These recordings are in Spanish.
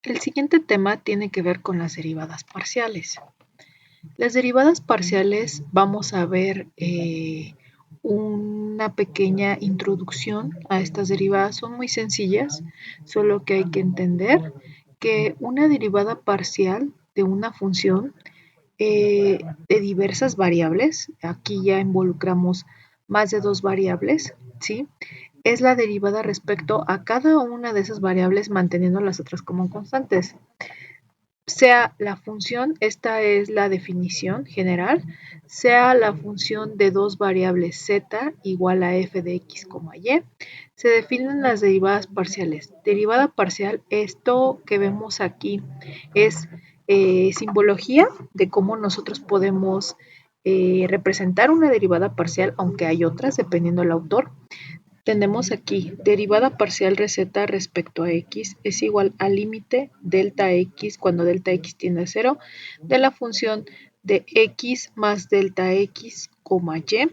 El siguiente tema tiene que ver con las derivadas parciales. Las derivadas parciales vamos a ver una pequeña introducción a estas derivadas. Son muy sencillas, solo que hay que entender que una derivada parcial de una función de diversas variables, aquí ya involucramos más de dos variables, ¿sí? Es la derivada respecto a cada una de esas variables manteniendo las otras como constantes. Sea la función, esta es la definición general, sea la función de dos variables z igual a f de x, y, se definen las derivadas parciales. Derivada parcial, esto que vemos aquí es simbología de cómo nosotros podemos representar una derivada parcial, aunque hay otras dependiendo del autor. Tenemos aquí derivada parcial de z respecto a x es igual al límite delta x cuando delta x tiende a 0 de la función de x más delta x, y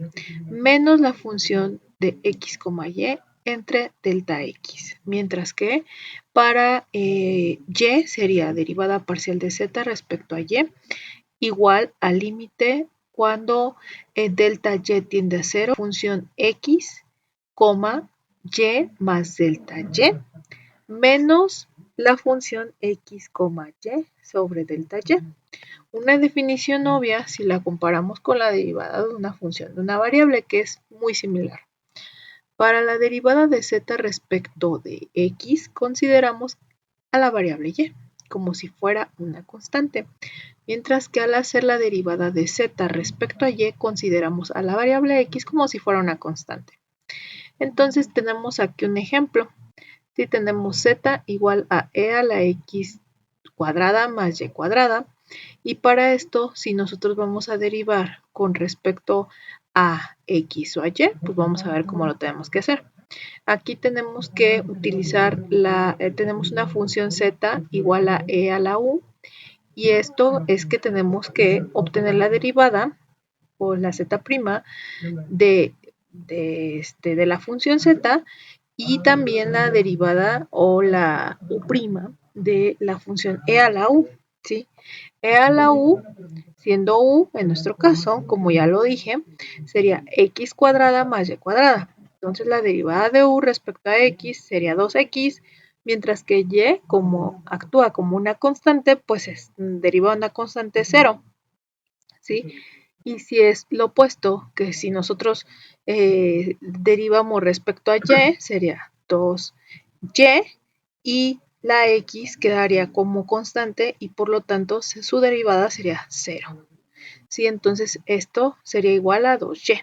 menos la función de x, y entre delta x. Mientras que para y sería derivada parcial de z respecto a y igual al límite cuando delta y tiende a 0, función x, y más delta y menos la función x, y sobre delta y. Una definición obvia si la comparamos con la derivada de una función de una variable que es muy similar. Para la derivada de z respecto de x consideramos a la variable y como si fuera una constante, mientras que al hacer la derivada de z respecto a y consideramos a la variable x como si fuera una constante. Entonces tenemos aquí un ejemplo. Si tenemos z igual a e a la x cuadrada más y cuadrada, y para esto, si nosotros vamos a derivar con respecto a x o a y, pues vamos a ver cómo lo tenemos que hacer. Aquí tenemos que utilizar tenemos una función z igual a e a la u, y esto es que tenemos que obtener la derivada o la z' de la función z y también la derivada o la u' de la función e a la u, ¿sí? E a la u, siendo u, en nuestro caso, como ya lo dije, sería x cuadrada más y cuadrada. Entonces la derivada de u respecto a x sería 2x, mientras que y, como actúa como una constante, pues deriva de una constante 0, ¿sí? Y si es lo opuesto, que si nosotros derivamos respecto a y, sería 2y y la x quedaría como constante y por lo tanto su derivada sería 0. ¿Sí? Entonces esto sería igual a 2y.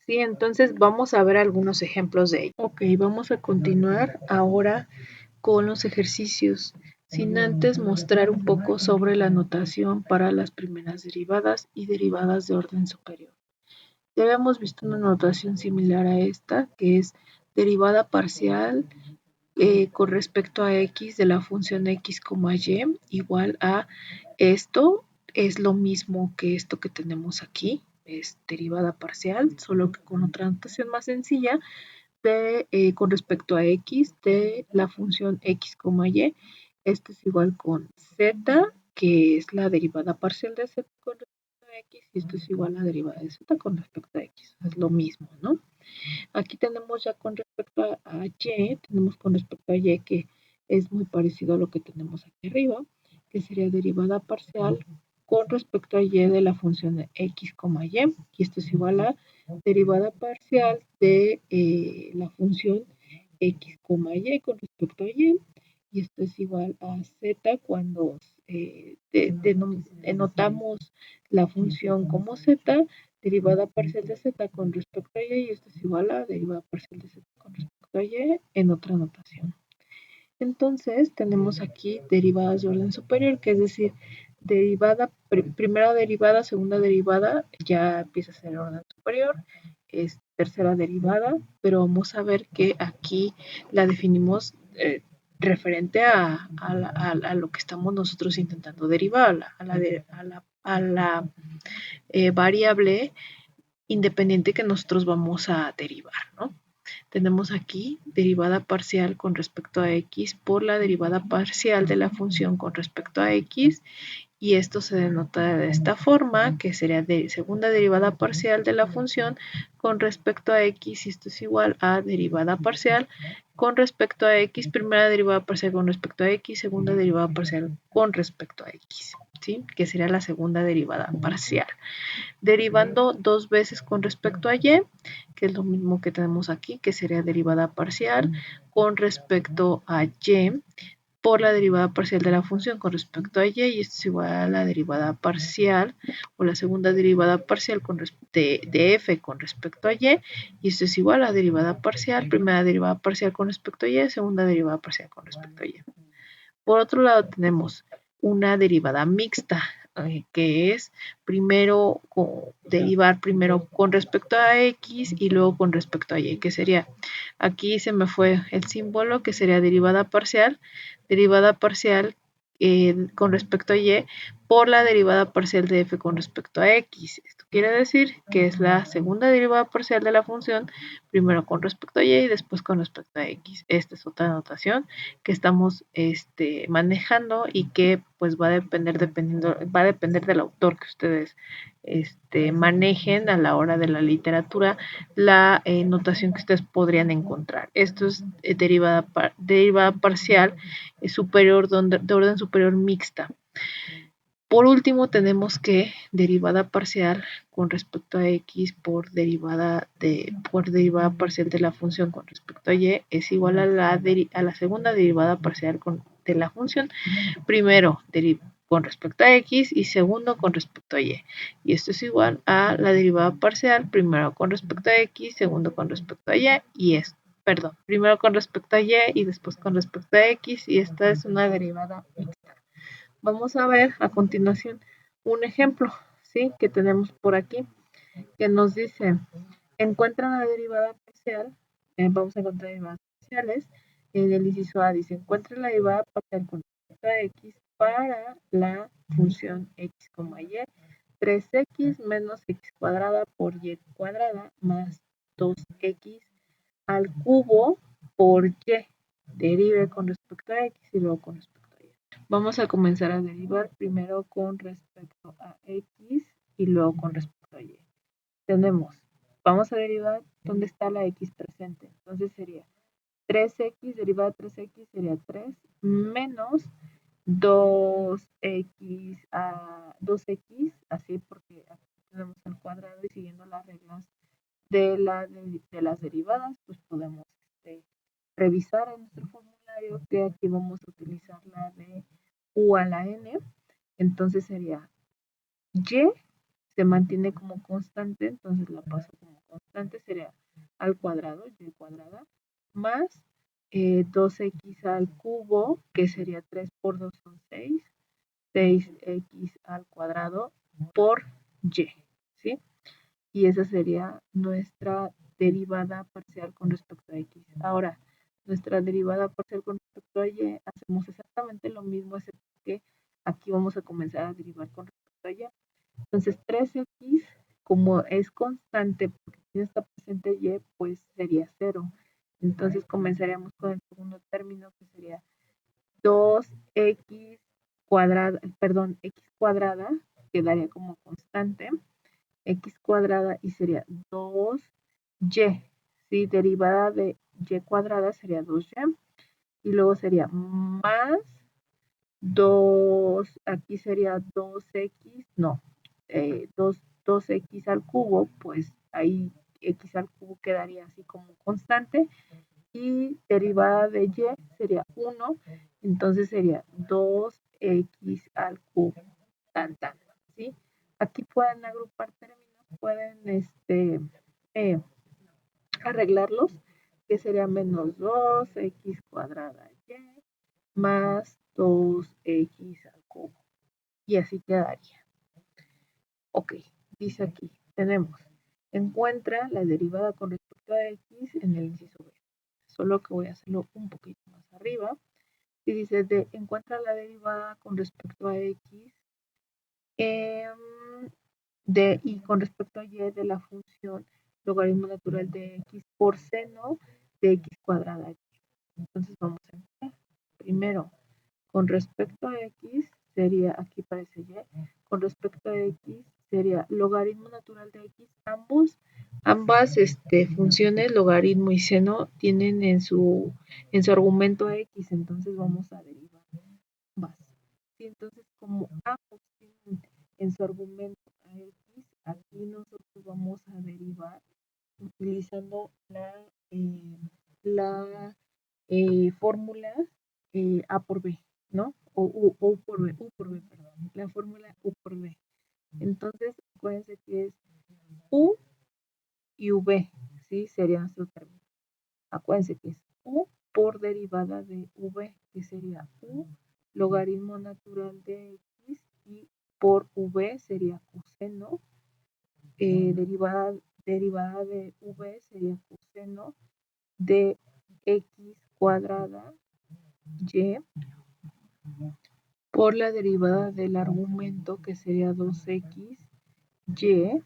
¿Sí? Entonces vamos a ver algunos ejemplos de ello. Ok, vamos a continuar ahora con los ejercicios, sin antes mostrar un poco sobre la notación para las primeras derivadas y derivadas de orden superior. Ya habíamos visto una notación similar a esta, que es derivada parcial con respecto a x de la función x, y igual a esto, es lo mismo que esto que tenemos aquí, es derivada parcial, solo que con otra notación más sencilla, con respecto a x de la función x, y. Esto es igual con z, que es la derivada parcial de z con respecto a x, y esto es igual a la derivada de z con respecto a x. Es lo mismo, ¿no? Aquí tenemos ya con respecto a y, tenemos con respecto a y que es muy parecido a lo que tenemos aquí arriba, que sería derivada parcial con respecto a y de la función de x, y, y esto es igual a derivada parcial de la función x, y con respecto a y esto es igual a z cuando denotamos la función como z, derivada parcial de z con respecto a y esto es igual a derivada parcial de z con respecto a y en otra notación. Entonces tenemos aquí derivadas de orden superior, que es decir, derivada, primera derivada, segunda derivada, ya empieza a ser orden superior, es tercera derivada, pero vamos a ver que aquí la definimos referente a lo que estamos nosotros intentando derivar, a la variable independiente que nosotros vamos a derivar, ¿no? tenemos aquí derivada parcial con respecto a x por la derivada parcial de la función con respecto a x, y esto se denota de esta forma, que sería de segunda derivada parcial de la función con respecto a x, y esto es igual a derivada parcial con respecto a x, primera derivada parcial con respecto a x, segunda derivada parcial con respecto a x, ¿sí? Que sería la segunda derivada parcial. Derivando dos veces con respecto a y, que es lo mismo que tenemos aquí, que sería derivada parcial con respecto a y por la derivada parcial de la función con respecto a y, y esto es igual a la derivada parcial o la segunda derivada parcial de f con respecto a y esto es igual a la derivada parcial, primera derivada parcial con respecto a y, segunda derivada parcial con respecto a y. Por otro lado tenemos una derivada mixta, que es primero derivar primero con respecto a x y luego con respecto a y, que sería, aquí se me fue el símbolo, que sería derivada parcial con respecto a y por la derivada parcial de f con respecto a x. Esto quiere decir que es la segunda derivada parcial de la función, primero con respecto a y después con respecto a x. Esta es otra notación que estamos manejando y que pues va a depender del autor que ustedes manejen a la hora de la literatura, la notación que ustedes podrían encontrar. Esto es derivada parcial superior de orden superior mixta. Por último, tenemos que derivada parcial con respecto a x por derivada parcial de la función con respecto a y es igual a la segunda derivada parcial de la función, primero con respecto a x y segundo con respecto a y. Y esto es igual a la derivada parcial, primero con respecto a x, segundo con respecto a y, primero con respecto a y después con respecto a x, y esta es una derivada mixta. Vamos a ver a continuación un ejemplo, ¿sí? Que tenemos por aquí, que nos dice, encuentra la derivada parcial, vamos a encontrar derivadas parciales, del inciso A dice, encuentra la derivada parcial con respecto a x para la función x, y, 3x menos x cuadrada por y cuadrada más 2x al cubo por y, derive con respecto a x y luego con respecto a y. Vamos a comenzar a derivar primero con respecto a x y luego con respecto a y. Vamos a derivar dónde está la x presente. Entonces sería 3x, derivada de 3x sería 3 menos 2x a 2x, así porque aquí tenemos el cuadrado y siguiendo las reglas de las derivadas, pues podemos revisar en nuestro formulario que aquí vamos a utilizar la de u a la n. Entonces sería y se mantiene como constante, entonces la paso como constante, sería al cuadrado, y cuadrada, más 2x al cubo, que sería 3 por 2 son 6, 6x al cuadrado por y, ¿sí? Y esa sería nuestra derivada parcial con respecto a x. Ahora, nuestra derivada parcial con respecto a y, hacemos exactamente lo mismo, excepto que aquí vamos a comenzar a derivar con respecto a y. Entonces 3x, como es constante porque tiene esta presente y, pues sería 0. Entonces comenzaríamos con el segundo término, que sería 2x cuadrada, x cuadrada, quedaría como constante, x cuadrada y sería 2y, ¿sí? Derivada de y cuadrada sería 2y, y luego sería más 2, aquí sería 2x, no, 2x al cubo, pues ahí x al cubo quedaría así como constante, y derivada de y sería 1, entonces sería 2x al cubo, ¿sí? Aquí pueden agrupar términos, pueden arreglarlos, que sería menos 2x cuadrada y más 2x al cubo. Y así quedaría. Ok, dice aquí, tenemos, encuentra la derivada con respecto a x en el inciso B. Solo que voy a hacerlo un poquito más arriba. Y dice, encuentra la derivada con respecto a x y con respecto a y de la función logaritmo natural de x por seno de x cuadrada y. Entonces vamos a empezar. Primero, con respecto a x sería, aquí parece y, con respecto a x sería logaritmo natural de x. Ambas funciones, logaritmo y seno, tienen en su argumento a x, entonces vamos a derivar más. Sí, entonces, como ambos tienen en su argumento a x, aquí nosotros vamos a derivar utilizando la fórmula a por b, ¿no? O u por b, perdón. La fórmula u por b. Entonces, acuérdense que es u y v, ¿sí? Sería nuestro término. Acuérdense que es u por derivada de v, que sería u logaritmo natural de x, y por v sería coseno, derivada de v sería coseno de x cuadrada y por la derivada del argumento, que sería 2x y,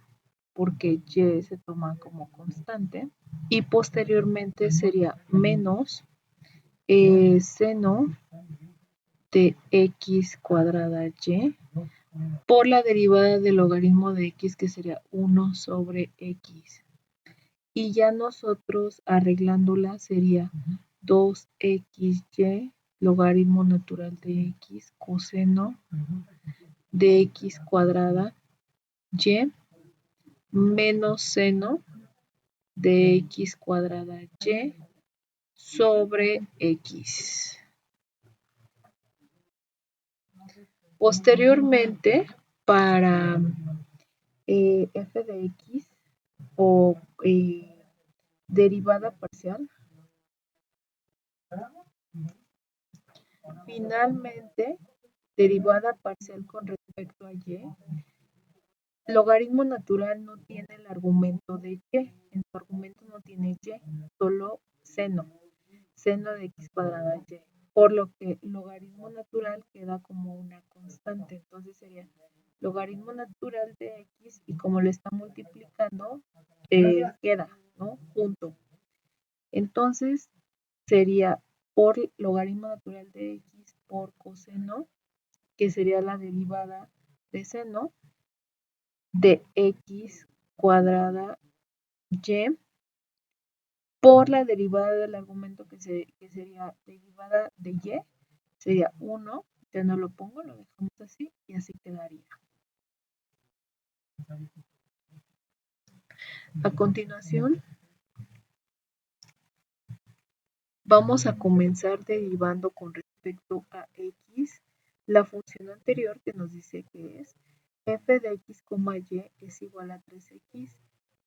porque y se toma como constante, y posteriormente sería menos seno de x cuadrada y por la derivada del logaritmo de x, que sería 1 sobre x. Y ya nosotros arreglándola sería 2xy logaritmo natural de x coseno de x cuadrada y menos seno de x cuadrada y sobre x. Posteriormente, para f de x o derivada parcial, finalmente, derivada parcial con respecto a y, logaritmo natural no tiene el argumento de y, en su argumento no tiene y, solo seno de x cuadrada y, por lo que logaritmo natural queda como una constante, entonces sería logaritmo natural de x, y como lo está multiplicando, queda, ¿no? Junto. Entonces sería por logaritmo natural de x por coseno, que sería la derivada de seno de x cuadrada y por la derivada del argumento, que sería derivada de y, sería 1, ya no lo pongo, lo dejamos así y así quedaría. A continuación, vamos a comenzar derivando con respecto a x la función anterior, que nos dice que es f de x, y es igual a 3x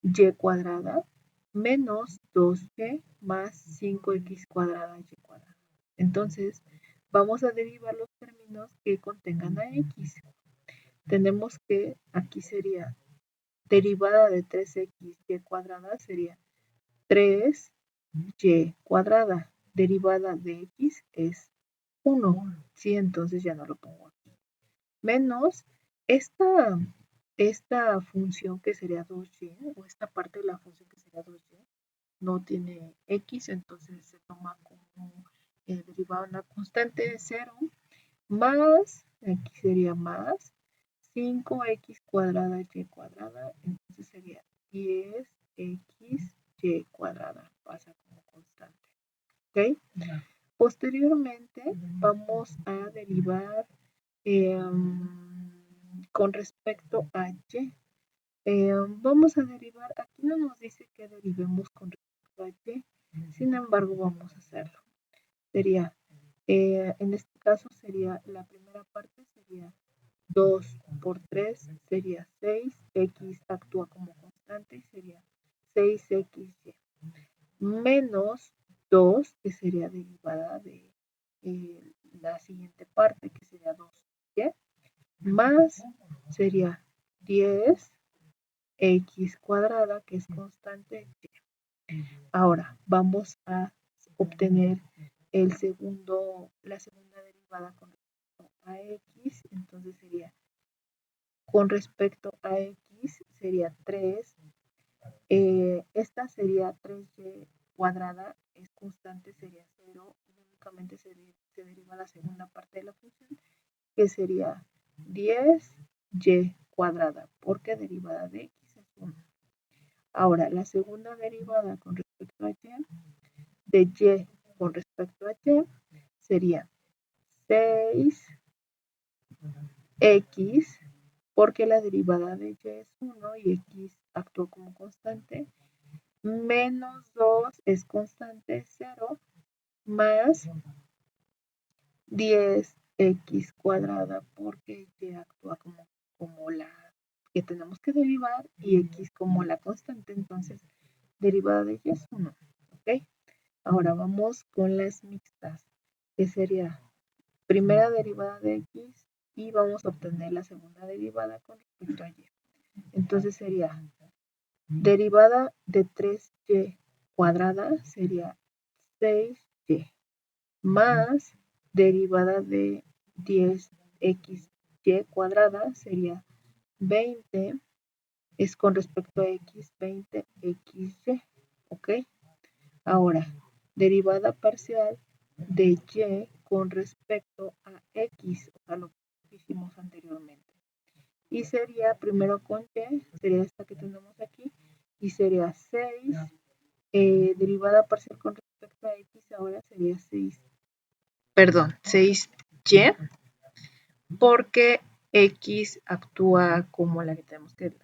y cuadrada menos 2y más 5x cuadrada y cuadrada. Entonces, vamos a derivar los términos que contengan a x. Tenemos que aquí sería derivada de 3x y cuadrada sería 3y cuadrada. Derivada de x es 1. ¿Sí? Entonces ya no lo pongo aquí. Menos esta función, que sería 2y, o esta parte de la función que sería 2y, no tiene x, entonces se toma como derivada una constante de 0, más, aquí sería más 5x cuadrada y cuadrada, entonces sería 10x y cuadrada, pasa como constante. ¿Ok? Posteriormente vamos a derivar con respecto a y. Vamos a derivar, aquí no nos dice que derivemos con respecto a y, sin embargo vamos a hacerlo. Sería, en este caso sería, la primera parte sería 2 por 3 sería 6, x actúa como constante y sería 6xy, menos 2, que sería derivada de la siguiente parte, que sería 2y, más sería 10 x cuadrada, que es constante y. Ahora vamos a obtener la segunda derivada con respecto a x, entonces sería con respecto a x sería 3, esta sería 3y cuadrada es constante, sería 0 y únicamente se deriva la segunda parte de la función, que sería 10y cuadrada, porque derivada de x es 1. Ahora, la segunda derivada con respecto a y, de y con respecto a y, sería 6x, porque la derivada de y es 1 y x actúa como constante, menos 2 es constante, 0, más 10x cuadrada, porque y actúa como la que tenemos que derivar y x como la constante, entonces derivada de y es 1, ¿ok? Ahora vamos con las mixtas, que sería primera derivada de x y vamos a obtener la segunda derivada con respecto a y. Entonces sería derivada de 3y cuadrada, sería 6y, más derivada de 10xy cuadrada, sería 20, es con respecto a x, 20xy, ¿ok? Ahora, derivada parcial de y con respecto a x, o sea, lo que hicimos anteriormente. Y sería, primero con y, sería esta que tenemos aquí, y sería 6, derivada parcial con respecto a x, ahora sería 6, perdón, 6y, porque x actúa como la que tenemos que,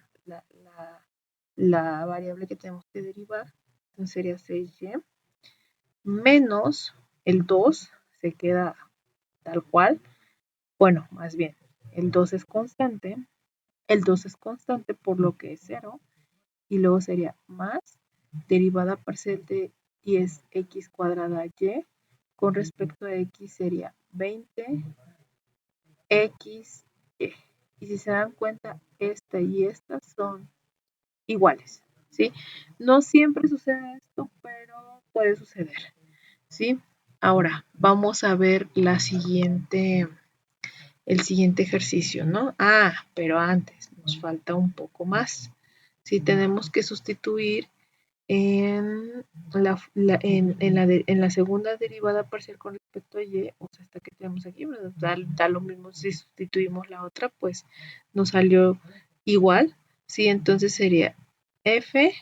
la variable que tenemos que derivar, entonces sería 6y, menos el 2, se queda tal cual, bueno, más bien, el 2 es constante, por lo que es 0, y luego sería más derivada parcial de 10x cuadrada y, con respecto a x sería 20xy. Y si se dan cuenta, esta y esta son iguales, ¿sí? No siempre sucede esto, pero puede suceder, ¿sí? Ahora, vamos a ver el siguiente ejercicio, ¿no? Pero antes, nos falta un poco más. Sí, tenemos que sustituir en la segunda derivada parcial con respecto a y, o sea, esta que tenemos aquí, da lo mismo si sustituimos la otra, pues nos salió igual, ¿sí? Entonces sería f,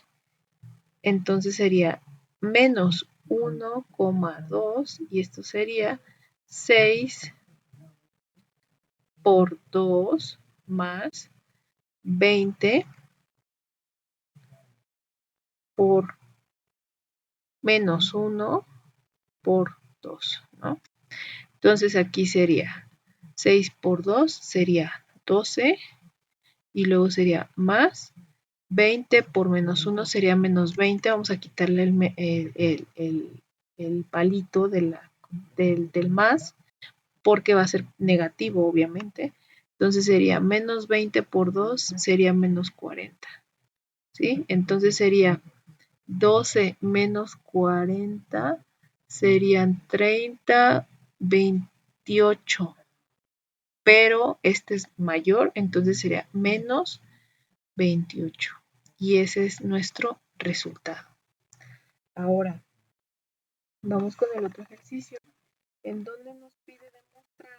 entonces sería menos 1,2 y esto sería 6 por 2 más 20 por menos 1 por 2, ¿no? Entonces aquí sería 6 por 2 sería 12 y luego sería más 20 por menos 1 sería menos 20. Vamos a quitarle el palito del más porque va a ser negativo, obviamente. Entonces sería menos 20 por 2 sería menos 40. ¿Sí? Entonces sería 12 menos 40 serían 30, 28. Pero este es mayor, entonces sería menos 28. Y ese es nuestro resultado. Ahora, vamos con el otro ejercicio, en donde nos pide demostrar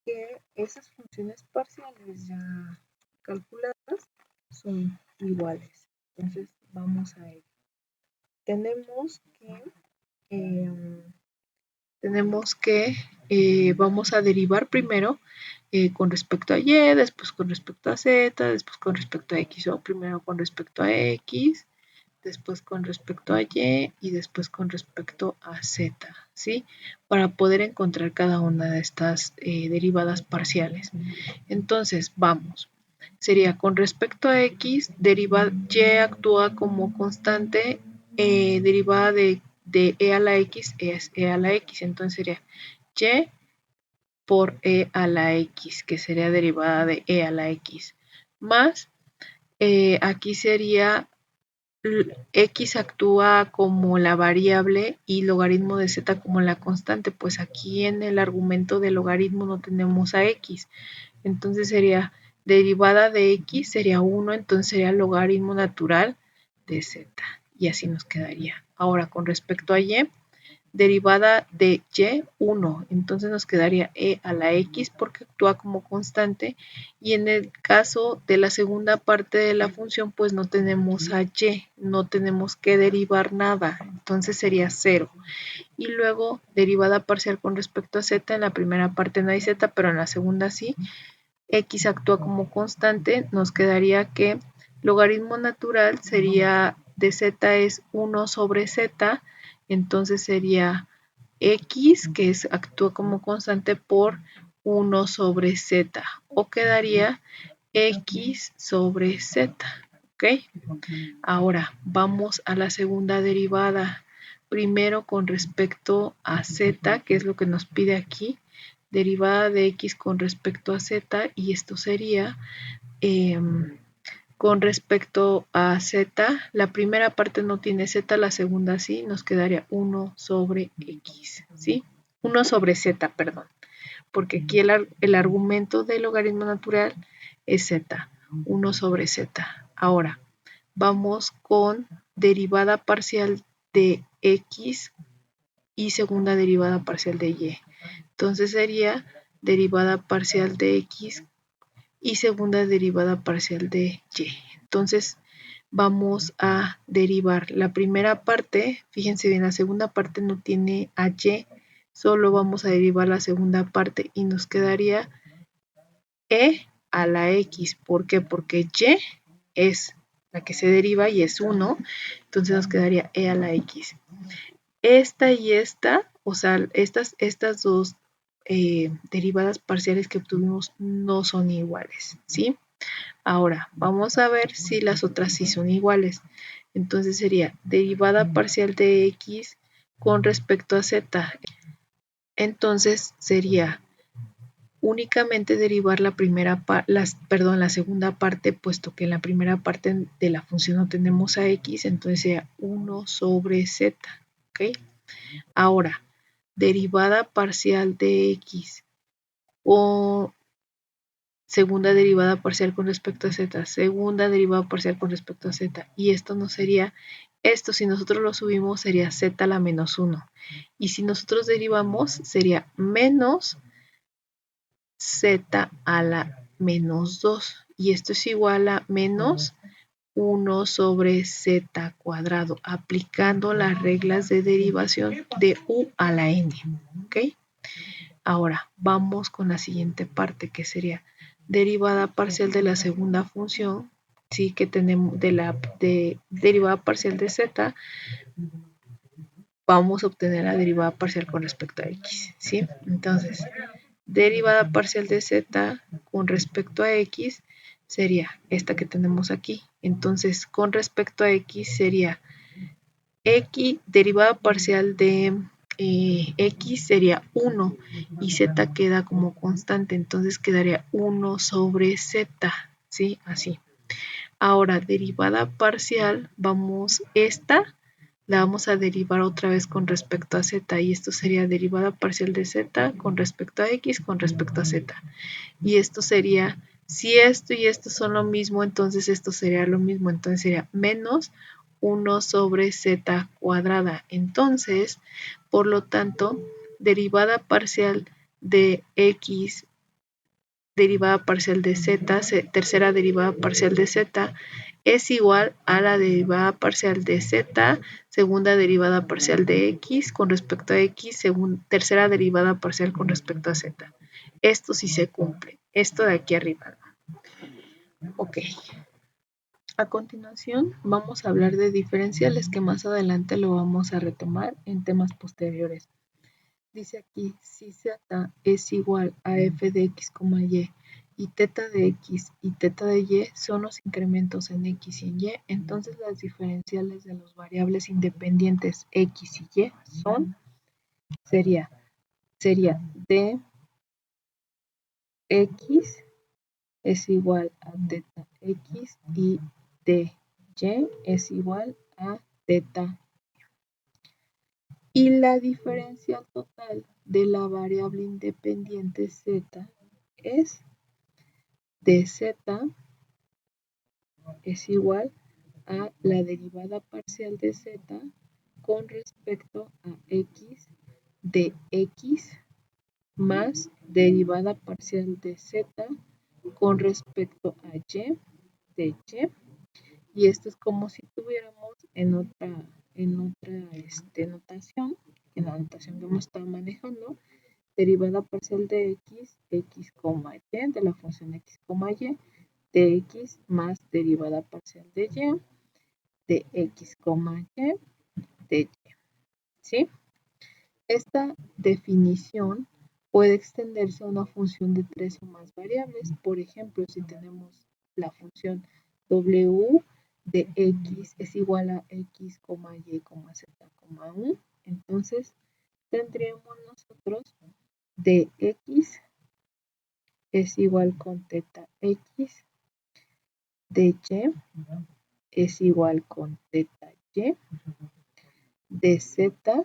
que esas funciones parciales ya calculadas son iguales. Entonces, vamos a ello. Vamos a derivar primero con respecto a y, después con respecto a z, después con respecto a x, o primero con respecto a x, después con respecto a y y después con respecto a z, ¿sí? Para poder encontrar cada una de estas derivadas parciales. Entonces, vamos. Sería con respecto a x, y actúa como constante, derivada de e a la x es e a la x. Entonces sería y por e a la x, que sería derivada de e a la x. Más, aquí sería x actúa como la variable y logaritmo de z como la constante. Pues aquí en el argumento del logaritmo no tenemos a x. Entonces sería derivada de x sería 1, entonces sería logaritmo natural de z. Y así nos quedaría. Ahora, con respecto a y, derivada de y, 1. Entonces nos quedaría e a la x porque actúa como constante. Y en el caso de la segunda parte de la función, pues no tenemos a y, no tenemos que derivar nada. Entonces sería 0. Y luego derivada parcial con respecto a z. En la primera parte no hay z, pero en la segunda sí. X actúa como constante. Nos quedaría que logaritmo natural sería de z es 1 sobre z. Entonces sería x, que actúa como constante, por 1 sobre z. O quedaría x sobre z. ¿Ok? Ahora vamos a la segunda derivada. Primero con respecto a z, que es lo que nos pide aquí. Derivada de x con respecto a z, y esto sería con respecto a z, la primera parte no tiene z, la segunda sí, nos quedaría 1 sobre x, ¿sí? 1 sobre z, perdón, porque aquí el argumento del logaritmo natural es z, 1 sobre z. Ahora, vamos con derivada parcial de x y segunda derivada parcial de y. Entonces sería derivada parcial de x y segunda derivada parcial de y. Entonces vamos a derivar la primera parte. Fíjense bien, la segunda parte no tiene a y, solo vamos a derivar la segunda parte y nos quedaría e a la x. ¿Por qué? Porque y es la que se deriva y es 1, entonces nos quedaría e a la x. Esta y esta, o sea, estas dos derivadas parciales que obtuvimos no son iguales, ¿sí? Ahora, vamos a ver si las otras sí son iguales. Entonces sería derivada parcial de x con respecto a z. Entonces sería únicamente derivar la segunda parte, puesto que en la primera parte de la función no tenemos a x, entonces sería 1 sobre z. ¿Ok? Ahora, derivada parcial de x o segunda derivada parcial con respecto a z, segunda derivada parcial con respecto a z, y esto no sería, esto si nosotros lo subimos sería z a la menos 1, y si nosotros derivamos sería menos z a la menos 2, y esto es igual a menos 1 sobre z cuadrado, aplicando las reglas de derivación de u a la n. ¿Ok? Ahora vamos con la siguiente parte, que sería derivada parcial de la segunda función, ¿sí? Que tenemos de derivada parcial de z, vamos a obtener la derivada parcial con respecto a x, ¿sí? Entonces, derivada parcial de z con respecto a x sería esta que tenemos aquí. Entonces, con respecto a x sería x, derivada parcial de x sería 1 y z queda como constante, entonces quedaría 1 sobre z, ¿sí? Así. Ahora, derivada parcial, esta la vamos a derivar otra vez con respecto a z, y esto sería derivada parcial de z con respecto a x con respecto a z. Y esto sería, si esto y esto son lo mismo, entonces esto sería lo mismo, entonces sería menos 1 sobre z cuadrada. Entonces, por lo tanto, derivada parcial de x, derivada parcial de z, tercera derivada parcial de z, es igual a la derivada parcial de z, segunda derivada parcial de x con respecto a x, tercera derivada parcial con respecto a z. Esto sí se cumple. Esto de aquí arriba. Ok. A continuación vamos a hablar de diferenciales, que más adelante lo vamos a retomar en temas posteriores. Dice aquí, si z es igual a f de x, y teta de x y teta de y son los incrementos en x y en y, entonces las diferenciales de los variables independientes x y y sería d x es igual a teta x y dy es igual a teta. Y la diferencia total de la variable independiente z es dz es igual a la derivada parcial de z con respecto a x de x más derivada parcial de z con respecto a y de y. Y esto es como si tuviéramos en otra notación, en la notación que hemos estado manejando, derivada parcial de x, x, y, de la función x, y, de x más derivada parcial de y, de x, y, de y. ¿Sí? Esta definición puede extenderse a una función de 3 o más variables. Por ejemplo, si tenemos la función w de x es igual a x, y, z, u, entonces tendríamos nosotros de x es igual con teta x, de y es igual con teta y, de z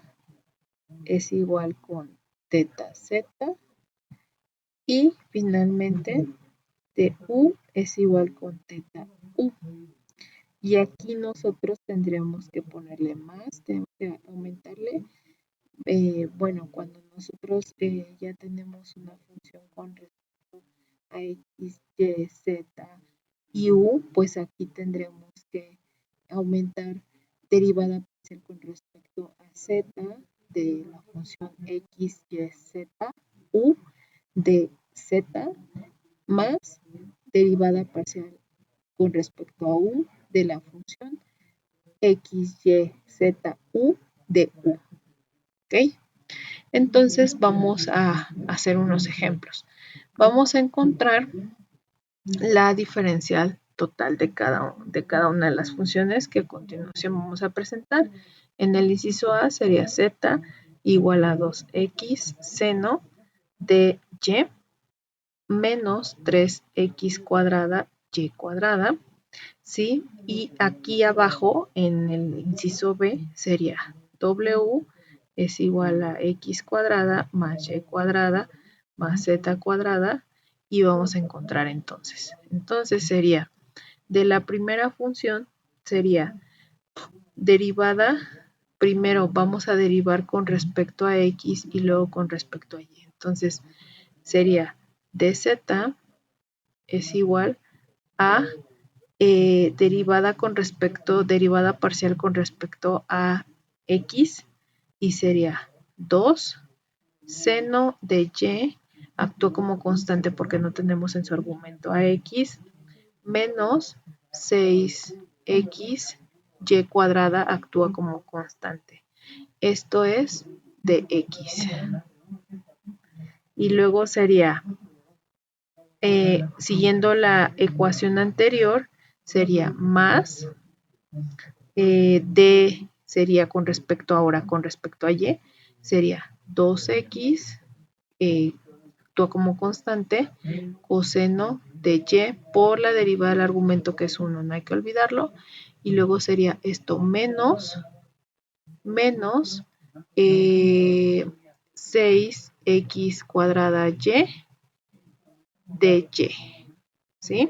es igual con teta z y finalmente de u es igual con teta u. Y aquí nosotros tendríamos que ponerle más, tenemos que aumentarle. Bueno, cuando nosotros ya tenemos una función con respecto a x, y, z y u, pues aquí tendremos que aumentar derivada parcial con respecto a z de la función x, y, z, u de z más derivada parcial con respecto a u de la función x, y, z, u de u. ¿Ok? Entonces vamos a hacer unos ejemplos. Vamos a encontrar la diferencial total de cada una de las funciones que a continuación vamos a presentar. En el inciso A sería z igual a 2x seno de y menos 3x cuadrada y cuadrada, ¿sí? Y aquí abajo en el inciso B sería w es igual a x cuadrada más y cuadrada más z cuadrada y vamos a encontrar entonces. Entonces sería, de la primera función sería derivada, primero vamos a derivar con respecto a x y luego con respecto a y. Entonces sería dz es igual a derivada parcial con respecto a x y sería 2 seno de y, actúa como constante porque no tenemos en su argumento a x, menos 6x y cuadrada actúa como constante. Esto es de x. Y luego sería, siguiendo la ecuación anterior, sería más d sería con respecto a y, sería 2x, actúa como constante, coseno de y por la derivada del argumento que es 1, no hay que olvidarlo, y luego sería esto menos 6x cuadrada y de y, ¿sí?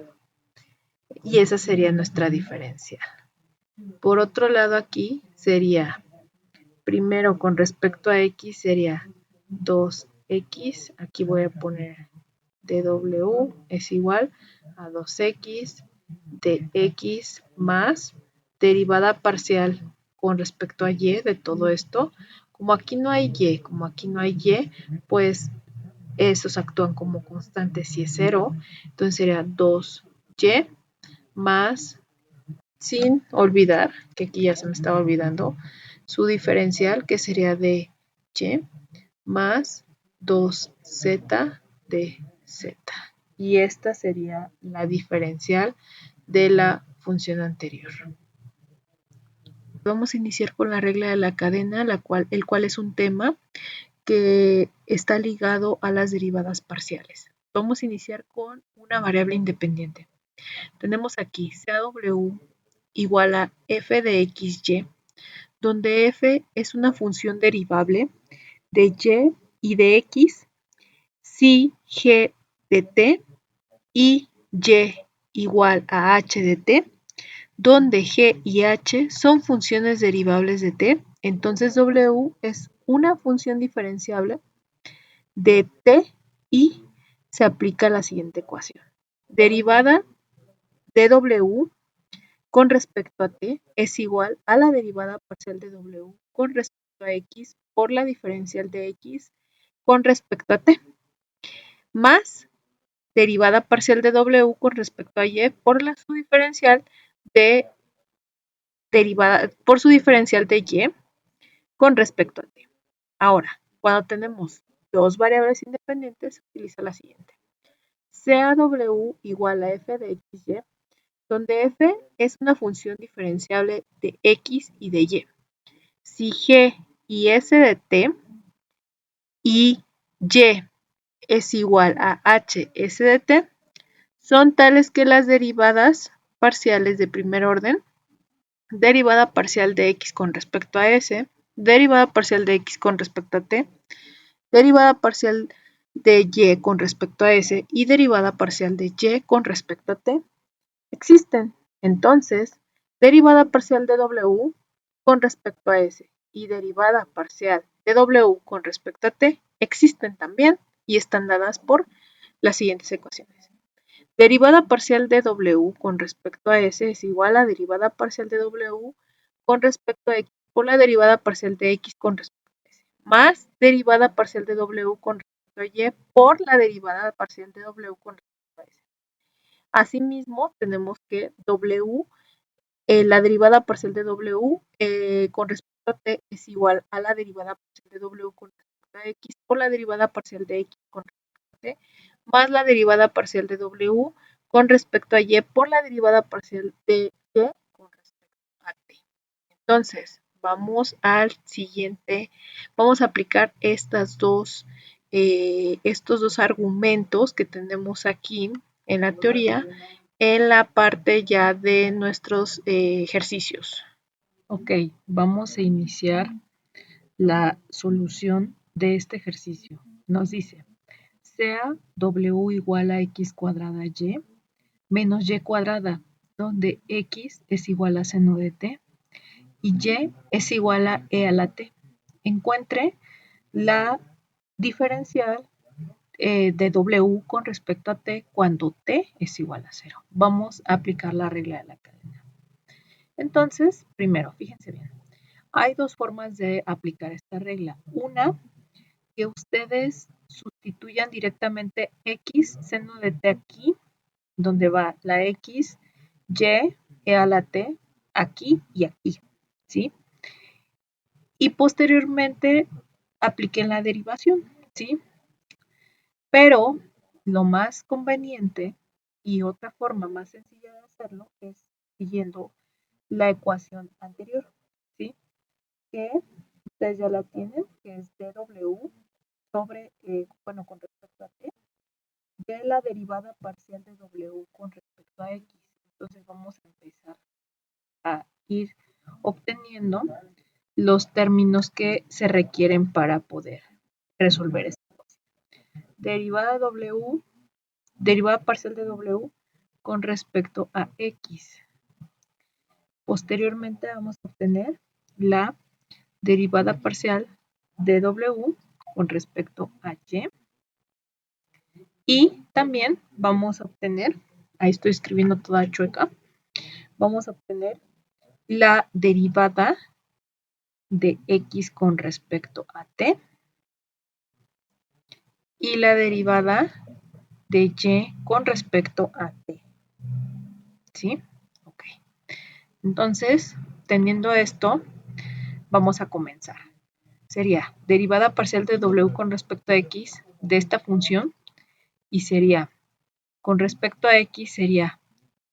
Y esa sería nuestra diferencia. Por otro lado aquí sería, primero con respecto a x sería 2x, aquí voy a poner dw es igual a 2x de x más derivada parcial con respecto a y de todo esto. Como aquí no hay y, pues esos actúan como constantes si es 0, entonces sería 2y más, sin olvidar, que aquí ya se me estaba olvidando, su diferencial que sería de y más 2z de z. Y esta sería la diferencial de la función anterior. Vamos a iniciar con la regla de la cadena, el cual es un tema que está ligado a las derivadas parciales. Vamos a iniciar con una variable independiente. Tenemos aquí CW igual a f de xy, donde f es una función derivable de y de x, si g de t y y igual a h de t, donde g y h son funciones derivables de t Entonces W es una función diferenciable de t y se aplica la siguiente ecuación. Derivada de W con respecto a t es igual a la derivada parcial de W con respecto a x por la diferencial de x con respecto a t, más derivada parcial de W con respecto a y por su diferencial de y con respecto a t. Ahora, cuando tenemos dos variables independientes, se utiliza la siguiente. Sea W igual a f de xy, donde f es una función diferenciable de x y de y. Si g y s de t y y es igual a h s de t, son tales que las derivadas parciales de primer orden, derivada parcial de x con respecto a s, derivada parcial de x con respecto a t, derivada parcial de y con respecto a s y derivada parcial de y con respecto a t, existen. Entonces, derivada parcial de w con respecto a s y derivada parcial de w con respecto a t existen también y están dadas por las siguientes ecuaciones. Derivada parcial de w con respecto a s es igual a derivada parcial de w con respecto a x por la derivada parcial de x con respecto a s, más derivada parcial de w con respecto a y por la derivada parcial de w con respecto a s. Asimismo, tenemos que la derivada parcial de w con respecto a t es igual a la derivada parcial de w con respecto a x por la derivada parcial de x con respecto a t, más la derivada parcial de w con respecto a y por la derivada parcial de y con respecto a t. Entonces, vamos al siguiente, vamos a aplicar estos dos argumentos que tenemos aquí en la teoría en la parte ya de nuestros ejercicios. Ok, vamos a iniciar la solución de este ejercicio. Nos dice, sea w igual a x cuadrada y menos y cuadrada, donde x es igual a seno de t y y es igual a e a la t. Encuentre la diferencial de w con respecto a t cuando t es igual a 0. Vamos a aplicar la regla de la cadena. Entonces, primero, fíjense bien, hay dos formas de aplicar esta regla. Una, que ustedes sustituyan directamente x seno de t aquí, donde va la x, y, e a la t, aquí y aquí, ¿sí? Y posteriormente apliquen la derivación, ¿sí? Pero lo más conveniente y otra forma más sencilla de hacerlo es siguiendo la ecuación anterior, ¿sí? Que ustedes ya la tienen, que es dw sobre, con respecto a t, de la derivada parcial de w con respecto a x. Entonces vamos a empezar a ir obteniendo los términos que se requieren para poder resolver esto. Derivada parcial de w con respecto a x. Posteriormente vamos a obtener la derivada parcial de w con respecto a y. Y también vamos a obtener, ahí estoy escribiendo toda chueca, vamos a obtener la derivada de x con respecto a t y la derivada de y con respecto a t. ¿Sí? Ok. Entonces, teniendo esto, vamos a comenzar. Sería derivada parcial de w con respecto a x de esta función y sería, con respecto a x sería,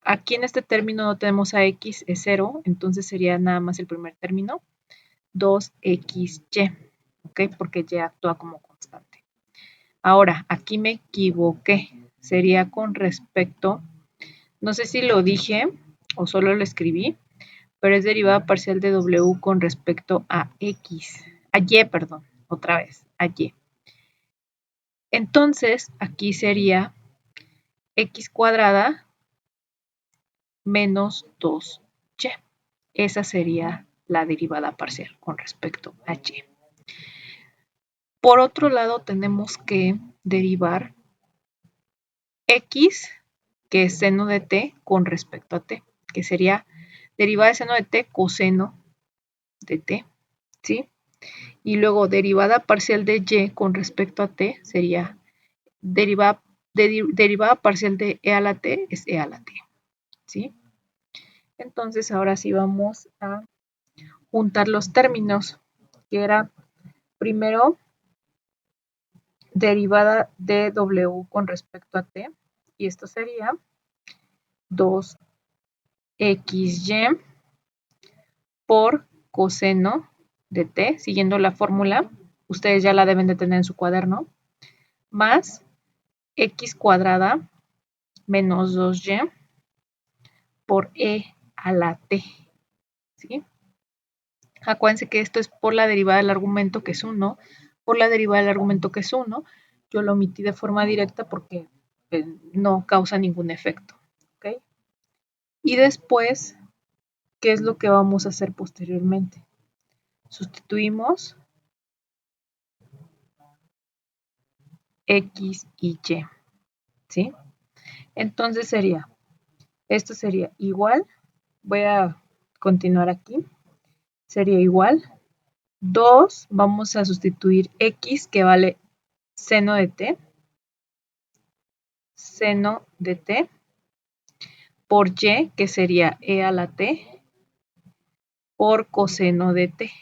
aquí en este término no tenemos a x, es 0, entonces sería nada más el primer término, 2xy, ¿ok? Porque y actúa como constante. Ahora, aquí me equivoqué, sería con respecto, no sé si lo dije o solo lo escribí, pero es derivada parcial de w con respecto a x, a y, perdón, otra vez, a y. Entonces, aquí sería x cuadrada menos 2y. Esa sería la derivada parcial con respecto a y. Por otro lado, tenemos que derivar x, que es seno de t, con respecto a t, que sería derivada de seno de t coseno de t, ¿sí? Y luego derivada parcial de y con respecto a t sería derivada parcial de e a la t es e a la t, ¿sí? Entonces ahora sí vamos a juntar los términos, que era primero derivada de w con respecto a t, y esto sería 2xy por coseno de t, siguiendo la fórmula, ustedes ya la deben de tener en su cuaderno, más x cuadrada menos 2y por e a la t, ¿sí? Acuérdense que esto es por la derivada del argumento, que es 1, por la derivada del argumento, que es 1. Yo lo omití de forma directa porque no causa ningún efecto, ¿ok? Y después, ¿qué es lo que vamos a hacer posteriormente? Sustituimos x y y, ¿sí? Entonces esto sería igual, voy a continuar aquí, sería igual 2, vamos a sustituir x, que vale seno de t, por y, que sería e a la t, por coseno de t,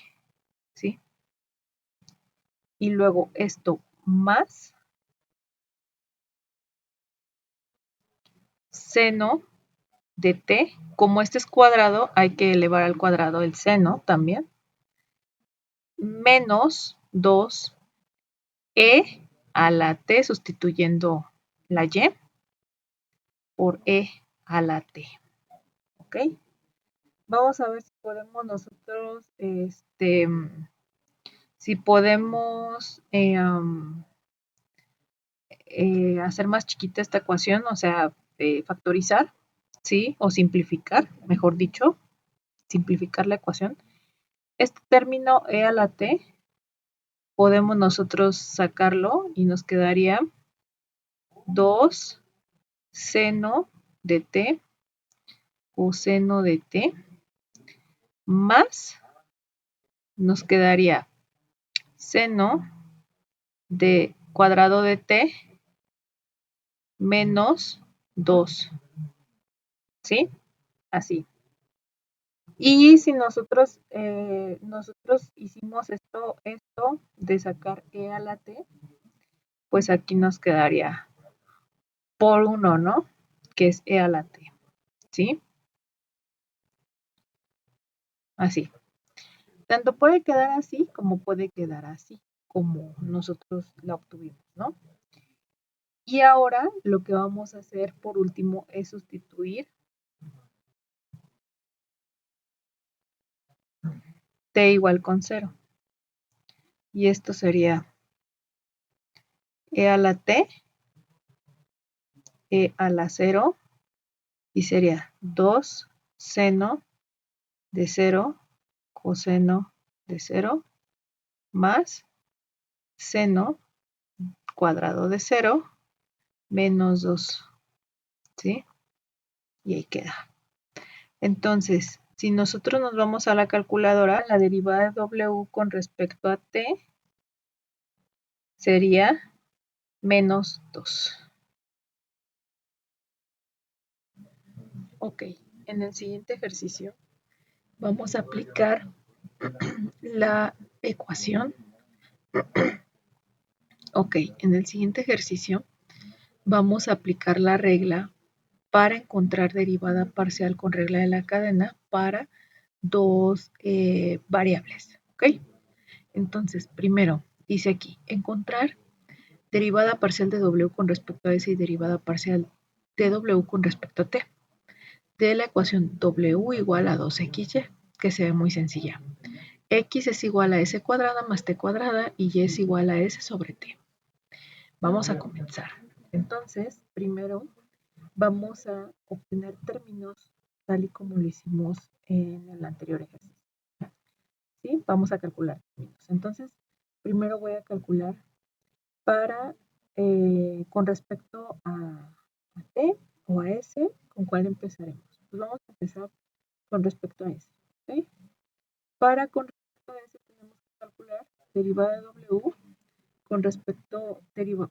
¿sí? Y luego esto más seno de t, como este es cuadrado, hay que elevar al cuadrado el seno también, menos 2 e a la t, sustituyendo la y, por e a la t, ¿ok? Vamos a ver si podemos nosotros, si podemos hacer más chiquita esta ecuación, o sea, factorizar, ¿sí? O simplificar, mejor dicho, simplificar la ecuación. Este término e a la t, podemos nosotros sacarlo y nos quedaría 2 seno de t coseno de t más, nos quedaría seno de cuadrado de t menos 2, ¿sí? Así. Y si nosotros hicimos esto de sacar e a la t, pues aquí nos quedaría por 1, ¿no? Que es e a la t, ¿sí? Así. Tanto puede quedar así como puede quedar así, como nosotros la obtuvimos, ¿no? Y ahora lo que vamos a hacer por último es sustituir t igual con 0. Y esto sería e a la t, e a la 0, y sería 2 seno de 0 coseno de 0 más seno cuadrado de 0 menos 2, ¿sí? Y ahí queda. Entonces, si nosotros nos vamos a la calculadora, la derivada de w con respecto a t sería menos 2. Ok, en el siguiente ejercicio vamos a aplicar la ecuación. Ok, en el siguiente ejercicio vamos a aplicar la regla para encontrar derivada parcial con regla de la cadena para dos variables, ¿ok? Entonces, primero, dice aquí, encontrar derivada parcial de w con respecto a s y derivada parcial de w con respecto a t, de la ecuación w igual a 2xy, que se ve muy sencilla. X es igual a s cuadrada más t cuadrada y y es igual a s sobre t. Vamos a comenzar. Entonces, primero vamos a obtener términos tal y como lo hicimos en el anterior ejercicio. ¿sí? Vamos a calcular términos. Entonces, primero voy a calcular para, con respecto a T o a S, ¿con cuál empezaremos? Pues vamos a empezar con respecto a S, ¿ok? Para con respecto a S tenemos que calcular derivada de W con respecto, derivada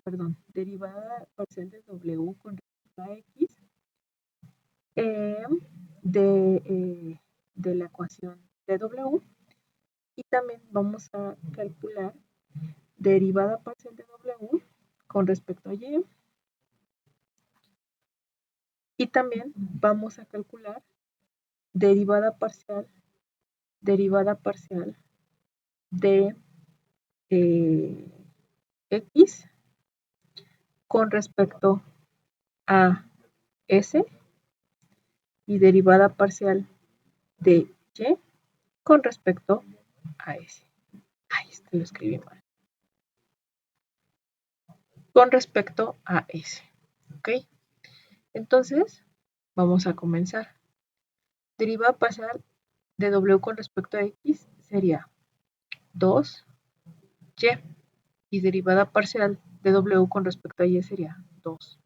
parcial de W con respecto a X de la ecuación de W, y también vamos a calcular derivada parcial de W con respecto a Y, y también vamos a calcular derivada parcial de X con respecto a S, y derivada parcial de Y con respecto a S. Ay, este lo escribí mal. Con respecto a S. ¿Ok? Entonces, vamos a comenzar. Derivada parcial de W con respecto a X sería 2Y. Y derivada parcial de W con respecto a Y sería 2X.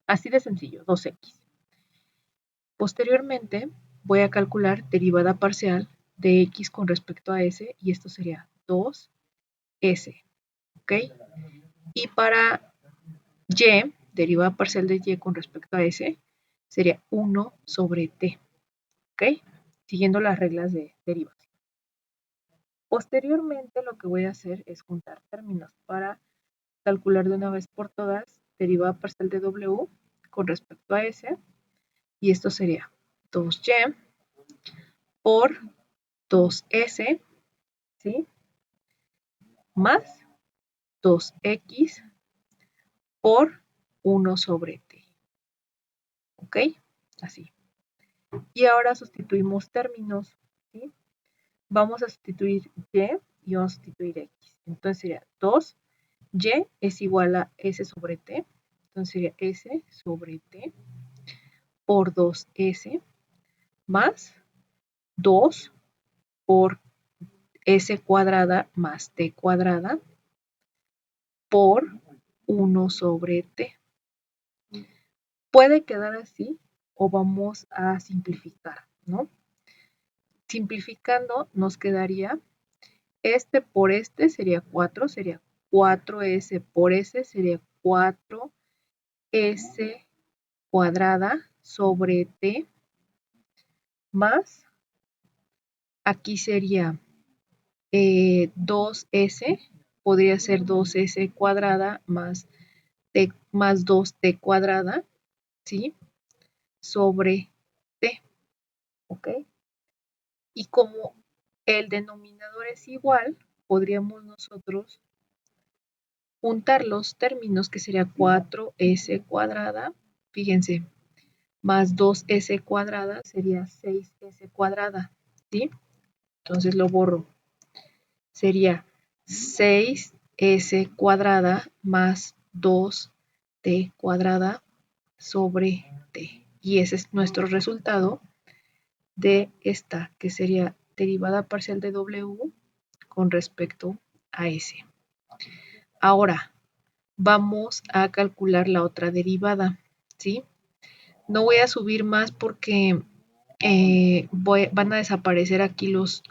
Así de sencillo, 2X. Posteriormente, voy a calcular derivada parcial de X con respecto a S, y esto sería 2S. ¿Ok? Y para Y, derivada parcial de Y con respecto a S, sería 1 sobre T. ¿Ok? Siguiendo las reglas de derivación. Posteriormente, lo que voy a hacer es juntar términos para calcular de una vez por todas derivada parcial de W con respecto a S, y esto sería 2Y por 2S, ¿sí? Más 2X por 1 sobre T. ¿Ok? Así. Y ahora sustituimos términos, ¿sí? Vamos a sustituir Y vamos a sustituir X. Entonces sería 2Y es igual a S sobre T. Entonces sería S sobre T por 2S más 2 por S cuadrada más T cuadrada por 1 sobre T. Puede quedar así o vamos a simplificar, ¿no? Simplificando nos quedaría este por este sería 4, sería 4S por S sería 4S cuadrada sobre T más, aquí sería 2S, podría ser 2S cuadrada más T más 2T cuadrada, ¿sí? Sobre T, ¿ok? Y como el denominador es igual, podríamos nosotros juntar los términos, que sería 4S cuadrada, fíjense, más 2S cuadrada sería 6S cuadrada, ¿sí? Entonces lo borro. Sería 6S cuadrada más 2T cuadrada sobre T. Y ese es nuestro resultado de esta, que sería derivada parcial de W con respecto a S. Ahora, vamos a calcular la otra derivada, ¿sí? No voy a subir más porque van a desaparecer aquí las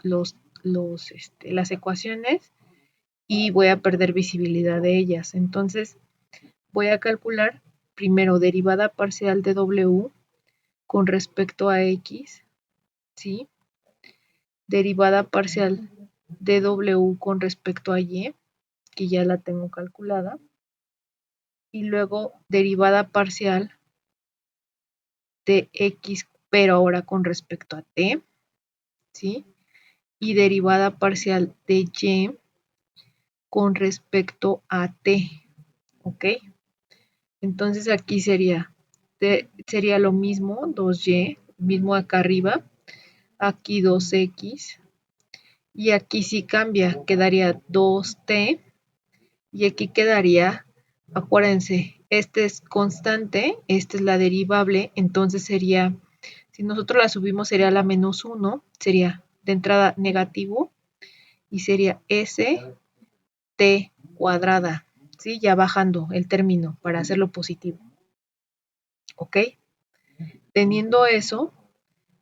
ecuaciones y voy a perder visibilidad de ellas. Entonces, voy a calcular primero derivada parcial de W con respecto a X, ¿sí? Derivada parcial de W con respecto a Y, que ya la tengo calculada, y luego derivada parcial de X, pero ahora con respecto a T, ¿sí? Y derivada parcial de Y con respecto a T, ¿ok? Entonces aquí sería lo mismo, 2Y, mismo acá arriba, aquí 2X, y aquí sí cambia, quedaría 2T, y aquí quedaría, acuérdense, este es constante, esta es la derivable, entonces sería, si nosotros la subimos sería la menos 1, sería de entrada negativo, y sería S T cuadrada, ¿sí? Ya bajando el término para hacerlo positivo, ¿ok? Teniendo eso,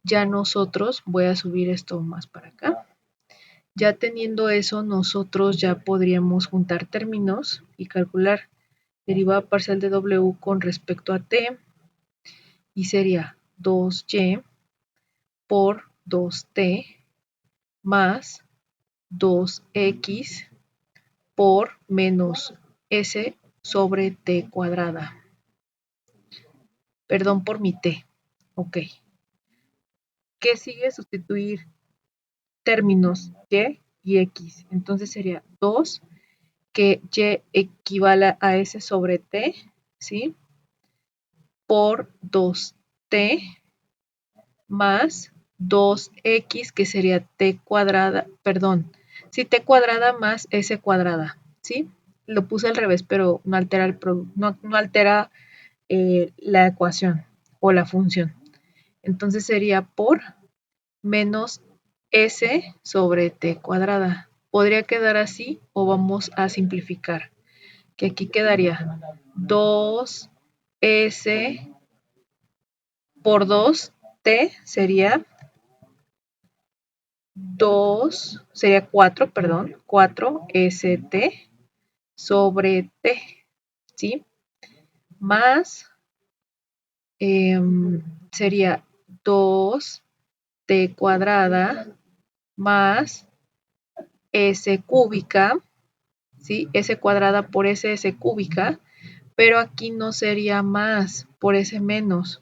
ya nosotros, voy a subir esto más para acá, ya teniendo eso, nosotros ya podríamos juntar términos y calcular derivada parcial de W con respecto a T, y sería 2y por 2t más 2x por menos s sobre t cuadrada. Perdón por mi t. Ok. ¿Qué sigue? Sustituir términos y x. Entonces sería 2, que y equivale a s sobre t, ¿sí? Por 2t más 2x, que sería t cuadrada, perdón, sí, t cuadrada más s cuadrada, ¿sí? Lo puse al revés, pero no altera, no altera la ecuación o la función. Entonces sería por menos s sobre t cuadrada. Podría quedar así o vamos a simplificar, que aquí quedaría 2s por 2t sería 2, sería 4, perdón, 4st sobre t, ¿sí? Más sería 2t cuadrada más s cúbica, ¿sí? S cuadrada por s cúbica, pero aquí no sería más por s menos,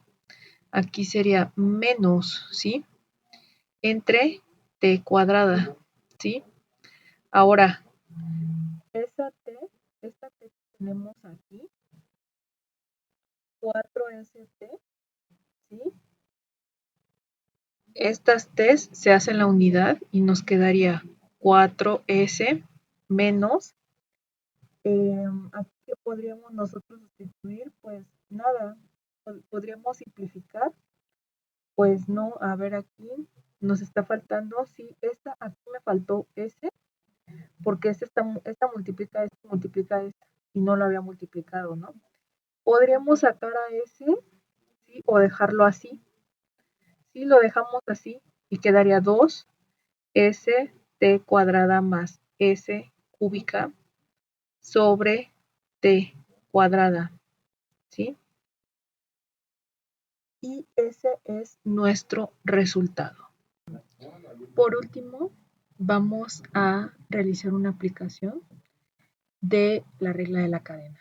aquí sería menos, ¿sí? Entre t cuadrada, ¿sí? Ahora, esta t que tenemos aquí, 4st, ¿sí? Estas t's se hacen la unidad y nos quedaría 4s menos, aquí que podríamos nosotros sustituir, pues nada, podríamos simplificar, pues no, a ver aquí, nos está faltando, sí, aquí me faltó s, porque esta multiplica esta, y no lo había multiplicado, ¿no? Podríamos sacar a s, ¿sí? O dejarlo así. Si lo dejamos así y quedaría 2 s t cuadrada más s cúbica sobre t cuadrada, ¿sí? Y ese es nuestro resultado. Por último, vamos a realizar una aplicación de la regla de la cadena,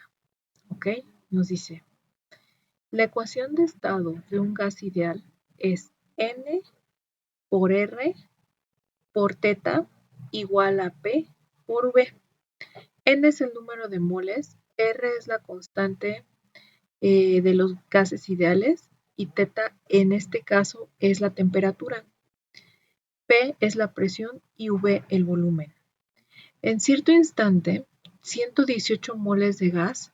¿ok? Nos dice, la ecuación de estado de un gas ideal es N por R por θ igual a P por V. N es el número de moles, R es la constante de los gases ideales y θ en este caso es la temperatura. P es la presión y V el volumen. En cierto instante, 118 moles de gas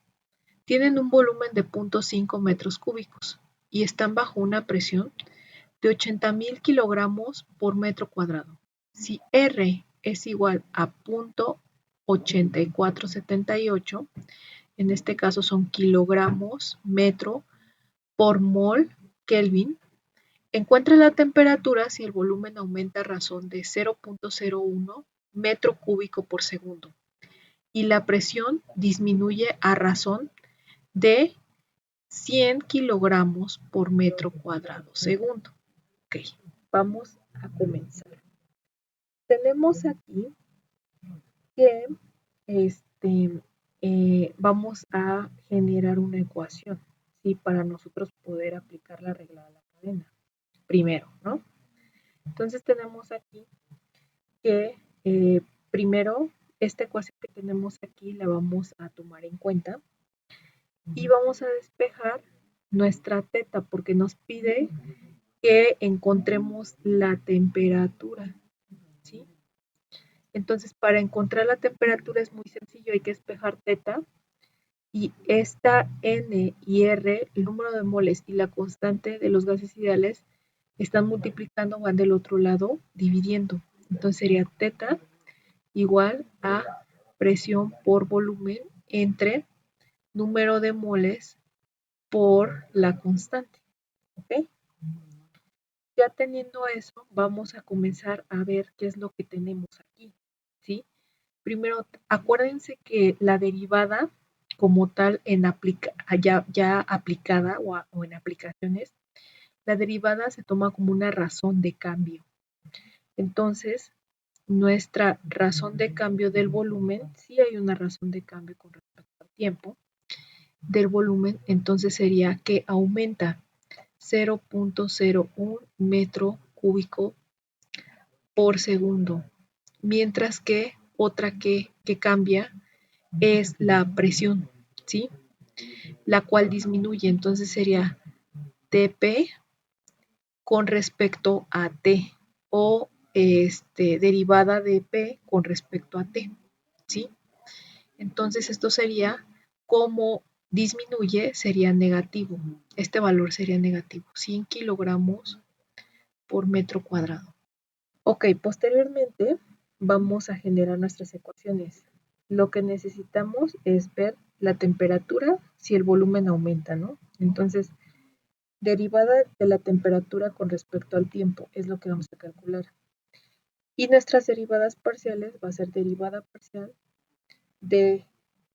tienen un volumen de 0.5 metros cúbicos y están bajo una presión de 80.000 kilogramos por metro cuadrado. Si R es igual a 0.8478, en este caso son kilogramos metro por mol Kelvin, encuentra la temperatura si el volumen aumenta a razón de 0.01 metro cúbico por segundo y la presión disminuye a razón de 100 kilogramos por metro cuadrado segundo. Ok, vamos a comenzar. Tenemos aquí que vamos a generar una ecuación, ¿sí? Para nosotros poder aplicar la regla de la cadena. Primero, ¿no? Entonces tenemos aquí que primero esta ecuación que tenemos aquí la vamos a tomar en cuenta y vamos a despejar nuestra θ porque nos pide que encontremos la temperatura, ¿sí? Entonces, para encontrar la temperatura es muy sencillo, hay que despejar θ y esta N y R, el número de moles y la constante de los gases ideales están multiplicando, van del otro lado, dividiendo. Entonces sería θ igual a presión por volumen entre número de moles por la constante. ¿Ok? Ya teniendo eso, vamos a comenzar a ver qué es lo que tenemos aquí. ¿Sí? Primero, acuérdense que la derivada como tal ya aplicada o en aplicaciones, la derivada se toma como una razón de cambio. Entonces, nuestra razón de cambio del volumen, si hay una razón de cambio con respecto al tiempo del volumen, entonces sería que aumenta 0.01 metro cúbico por segundo, mientras que otra que cambia es la presión, ¿sí? La cual disminuye, entonces sería Tp con respecto a T o derivada de P con respecto a T, ¿sí? Entonces esto sería como disminuye, sería negativo. Este valor sería negativo, 100 kilogramos por metro cuadrado. Ok, posteriormente vamos a generar nuestras ecuaciones. Lo que necesitamos es ver la temperatura si el volumen aumenta, ¿no? Entonces, derivada de la temperatura con respecto al tiempo es lo que vamos a calcular. Y nuestras derivadas parciales va a ser derivada parcial de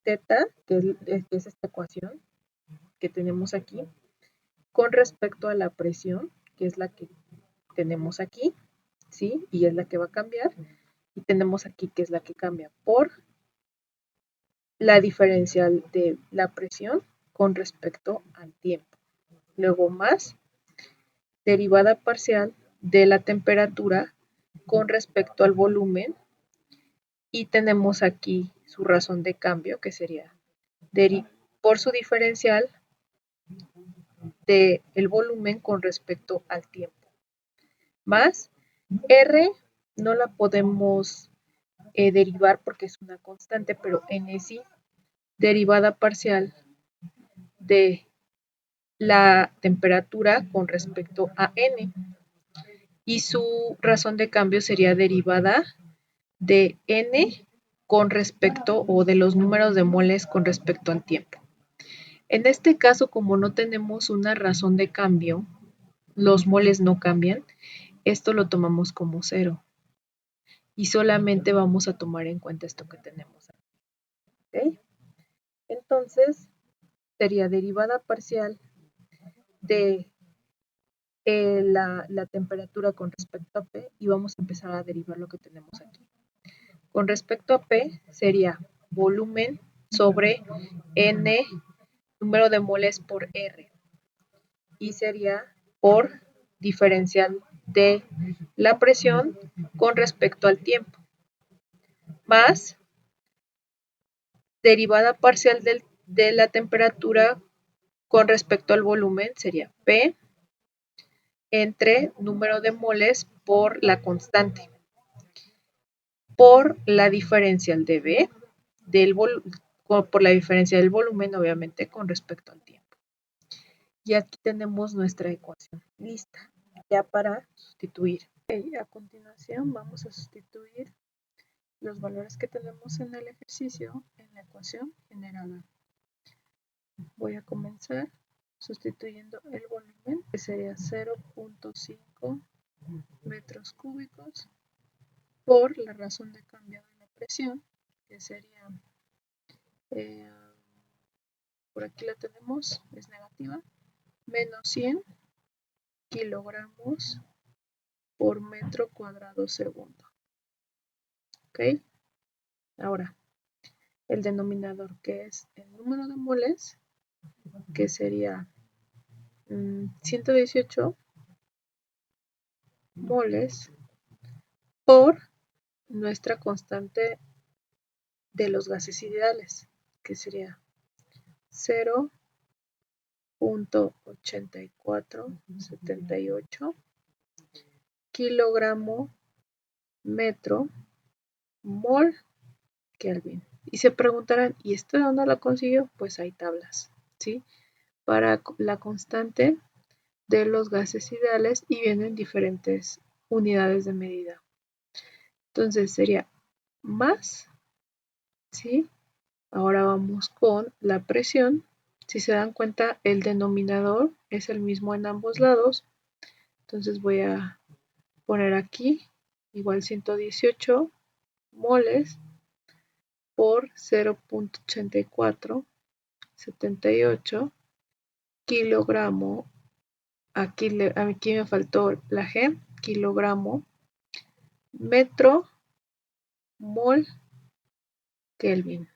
teta, que es esta ecuación que tenemos aquí, con respecto a la presión, que es la que tenemos aquí, ¿sí? Y es la que va a cambiar. Y tenemos aquí que es la que cambia por la diferencial de la presión con respecto al tiempo. Luego más derivada parcial de la temperatura con respecto al volumen. Y tenemos aquí su razón de cambio, que sería por su diferencial del volumen con respecto al tiempo. Más R no la podemos derivar porque es una constante, pero N sí, derivada parcial de la temperatura con respecto a N. Y su razón de cambio sería derivada de N con respecto o de los números de moles con respecto al tiempo. En este caso, como no tenemos una razón de cambio, los moles no cambian, esto lo tomamos como 0. Y solamente vamos a tomar en cuenta esto que tenemos aquí. ¿Okay? Entonces, sería derivada parcial de la temperatura con respecto a P y vamos a empezar a derivar lo que tenemos aquí. Con respecto a P sería volumen sobre N número de moles por R y sería por diferencial de la presión con respecto al tiempo más derivada parcial de la temperatura con respecto al volumen sería P entre número de moles por la constante por la diferencial de B por la diferencia del volumen obviamente con respecto al tiempo. Y aquí tenemos nuestra ecuación lista ya para sustituir. Okay, a continuación vamos a sustituir los valores que tenemos en el ejercicio en la ecuación generada. Voy a comenzar sustituyendo el volumen, que sería 0.5 metros cúbicos, por la razón de cambio de la presión, que sería, por aquí la tenemos, es negativa, menos 100 kilogramos por metro cuadrado segundo. ¿Ok? Ahora, el denominador, que es el número de moles, que sería 118 moles por nuestra constante de los gases ideales, que sería 0.8478 kilogramo metro mol Kelvin. Y se preguntarán, ¿y esto de dónde lo consiguió? Pues hay tablas, ¿sí? Para la constante de los gases ideales y vienen diferentes unidades de medida. Entonces sería más, ¿sí? Ahora vamos con la presión. Si se dan cuenta, el denominador es el mismo en ambos lados. Entonces voy a poner aquí igual 118 moles por 0.8478 kilogramo. Aquí me faltó la G, kilogramo, metro, mol, Kelvin.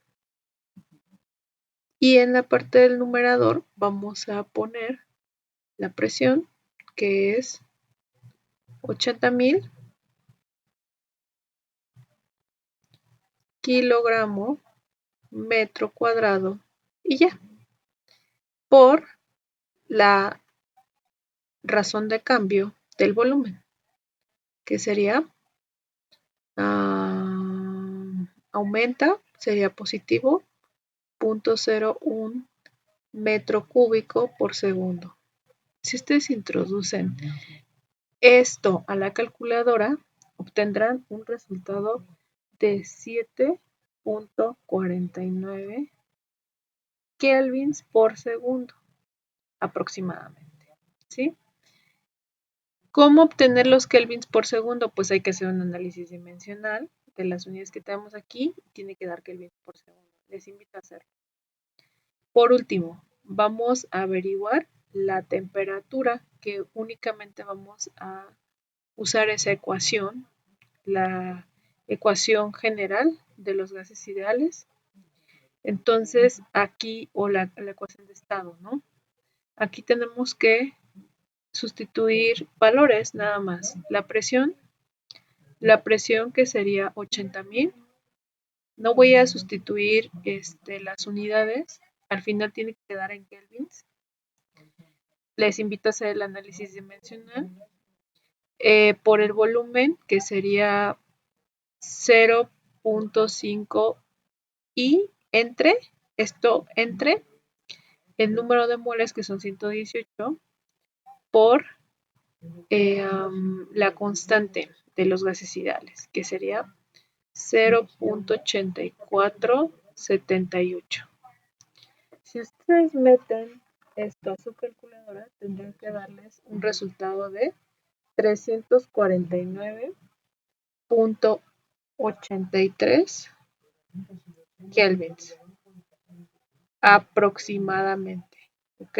Y en la parte del numerador vamos a poner la presión, que es 80,000 kilogramo metro cuadrado y ya, por la razón de cambio del volumen, que sería aumenta, sería positivo 0.01 metro cúbico por segundo. Si ustedes introducen esto a la calculadora, obtendrán un resultado de 7.49 kelvins por segundo aproximadamente, ¿sí? ¿Cómo obtener los kelvins por segundo? Pues hay que hacer un análisis dimensional de las unidades que tenemos aquí y tiene que dar kelvins por segundo. Les invito a hacerlo. Por último, vamos a averiguar la temperatura, que únicamente vamos a usar esa ecuación, la ecuación general de los gases ideales. Entonces, aquí, o la ecuación de estado, ¿no? Aquí tenemos que sustituir valores nada más. La presión que sería 80,000. No voy a sustituir las unidades. Al final tiene que quedar en kelvins. Les invito a hacer el análisis dimensional. Por el volumen, que sería 0.5 y entre el número de moles, que son 118, por la constante de los gases ideales, que sería 0.8478. Si ustedes meten esto a su calculadora, tendrían que darles un resultado de 349.83 kelvins aproximadamente, ¿ok?